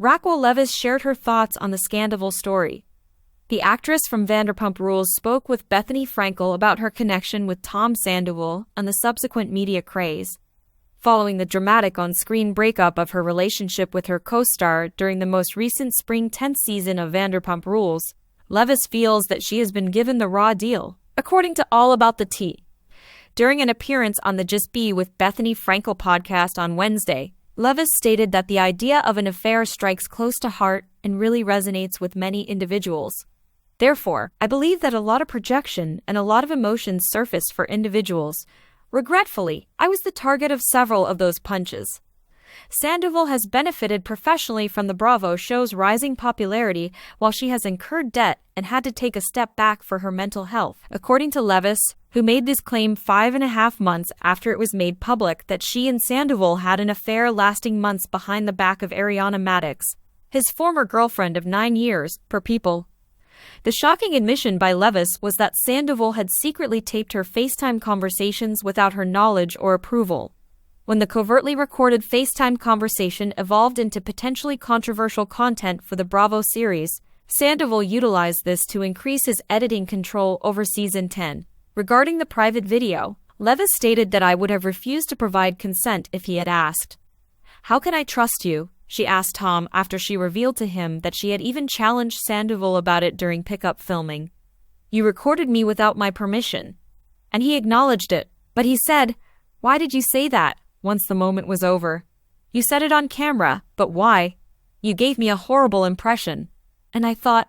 Raquel Leviss shared her thoughts on the Sandoval story. The actress from Vanderpump Rules spoke with Bethany Frankel about her connection with Tom Sandoval and the subsequent media craze. Following the dramatic on-screen breakup of her relationship with her co-star during the most recent spring 10th season of Vanderpump Rules, Leviss feels that she has been given the raw deal, according to All About the Tea. During an appearance on the Just Be with Bethany Frankel podcast on Wednesday, Leviss stated that the idea of an affair strikes close to heart and really resonates with many individuals. Therefore, I believe that a lot of projection and a lot of emotions surfaced for individuals. Regretfully, I was the target of several of those punches. Sandoval has benefited professionally from the Bravo show's rising popularity while she has incurred debt and had to take a step back for her mental health, according to Leviss, who made this claim 5.5 months after it was made public that she and Sandoval had an affair lasting months behind the back of Ariana Madix, his former girlfriend of 9 years, per People. The shocking admission by Leviss was that Sandoval had secretly taped her FaceTime conversations without her knowledge or approval. When the covertly recorded FaceTime conversation evolved into potentially controversial content for the Bravo series, Sandoval utilized this to increase his editing control over Season 10. Regarding the private video, Leviss stated that I would have refused to provide consent if he had asked. "How can I trust you?" she asked Tom after she revealed to him that she had even challenged Sandoval about it during pickup filming. "You recorded me without my permission." And he acknowledged it, but he said, "Why did you say that?" once the moment was over. "You said it on camera, but why? You gave me a horrible impression." And I thought,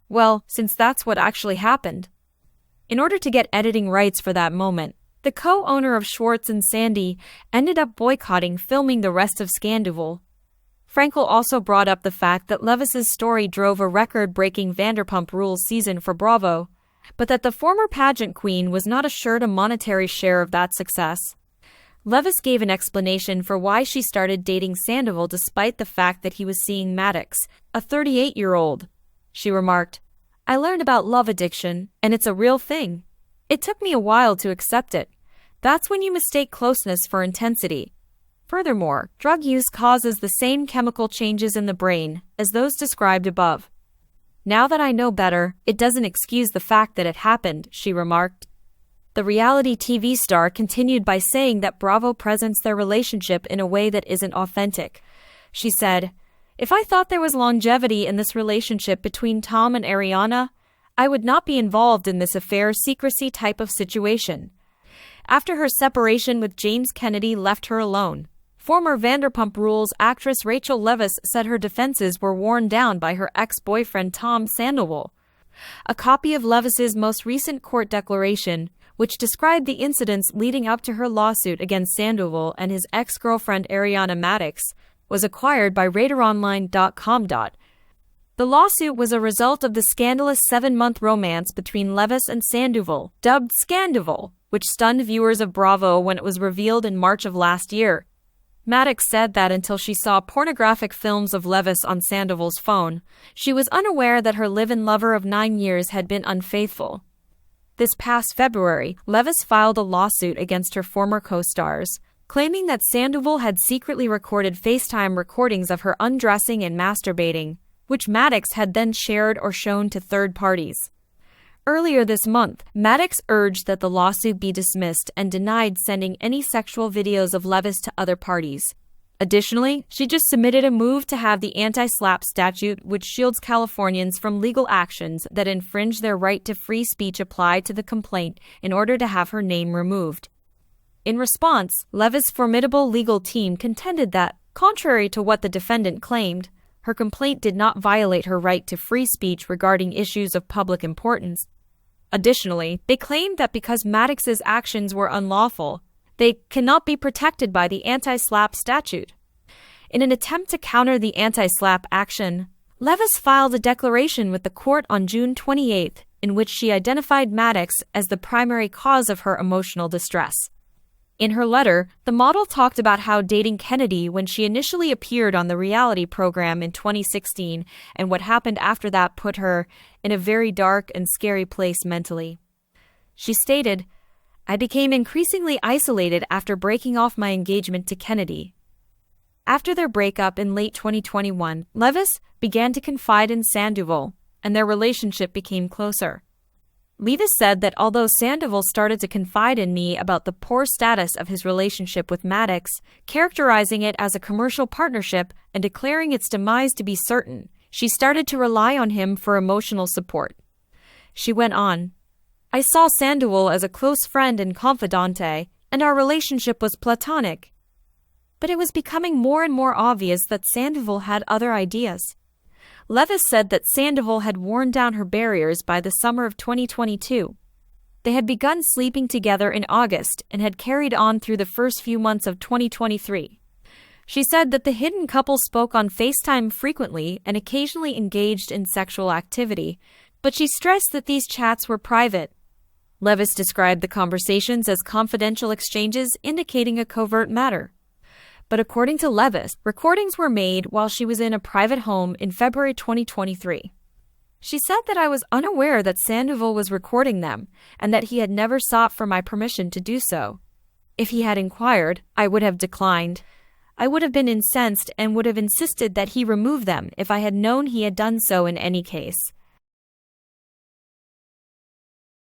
well, since that's what actually happened. In order to get editing rights for that moment, the co-owner of Schwartz and Sandy ended up boycotting filming the rest of Sandoval. Frankel also brought up the fact that Leviss's story drove a record-breaking Vanderpump Rules season for Bravo, but that the former pageant queen was not assured a monetary share of that success. Leviss gave an explanation for why she started dating Sandoval despite the fact that he was seeing Madix, a 38-year-old. She remarked, "I learned about love addiction, and it's a real thing. It took me a while to accept it. That's when you mistake closeness for intensity. Furthermore, drug use causes the same chemical changes in the brain as those described above. Now that I know better, it doesn't excuse the fact that it happened," she remarked. The reality TV star continued by saying that Bravo presents their relationship in a way that isn't authentic. She said, "If I thought there was longevity in this relationship between Tom and Ariana, I would not be involved in this affair secrecy type of situation." After her separation with James Kennedy left her alone, former Vanderpump Rules actress Raquel Leviss said her defenses were worn down by her ex-boyfriend Tom Sandoval. A copy of Leviss's most recent court declaration, which described the incidents leading up to her lawsuit against Sandoval and his ex-girlfriend Ariana Madix, was acquired by RadarOnline.com. The lawsuit was a result of the scandalous 7-month romance between Leviss and Sandoval, dubbed Sandoval, which stunned viewers of Bravo when it was revealed in March of last year. Madix said that until she saw pornographic films of Leviss on Sandoval's phone, she was unaware that her live-in lover of 9 years had been unfaithful. This past February, Leviss filed a lawsuit against her former co-stars, claiming that Sandoval had secretly recorded FaceTime recordings of her undressing and masturbating, which Madix had then shared or shown to third parties. Earlier this month, Madix urged that the lawsuit be dismissed and denied sending any sexual videos of Leviss to other parties. Additionally, she just submitted a move to have the anti-SLAPP statute, which shields Californians from legal actions that infringe their right to free speech, applied to the complaint in order to have her name removed. In response, Leviss' formidable legal team contended that, contrary to what the defendant claimed, her complaint did not violate her right to free speech regarding issues of public importance. Additionally, they claimed that because Madix's actions were unlawful, they cannot be protected by the anti-SLAPP statute. In an attempt to counter the anti-SLAPP action, Leviss filed a declaration with the court on June 28, in which she identified Madix as the primary cause of her emotional distress. In her letter, the model talked about how dating Kennedy when she initially appeared on the reality program in 2016 and what happened after that put her in a very dark and scary place mentally. She stated, "I became increasingly isolated after breaking off my engagement to Kennedy. After their breakup in late 2021, Leviss began to confide in Sandoval, and their relationship became closer. Leviss said that although Sandoval started to confide in me about the poor status of his relationship with Maddox, characterizing it as a commercial partnership and declaring its demise to be certain, she started to rely on him for emotional support. She went on, "I saw Sandoval as a close friend and confidante, and our relationship was platonic. But it was becoming more and more obvious that Sandoval had other ideas." Leviss said that Sandoval had worn down her barriers by the summer of 2022. They had begun sleeping together in August and had carried on through the first few months of 2023. She said that the hidden couple spoke on FaceTime frequently and occasionally engaged in sexual activity, but she stressed that these chats were private. Leviss described the conversations as confidential exchanges indicating a covert matter. But according to Leviss, recordings were made while she was in a private home in February 2023. She said that I was unaware that Sandoval was recording them and that he had never sought for my permission to do so. If he had inquired, I would have declined. I would have been incensed and would have insisted that he remove them if I had known he had done so in any case.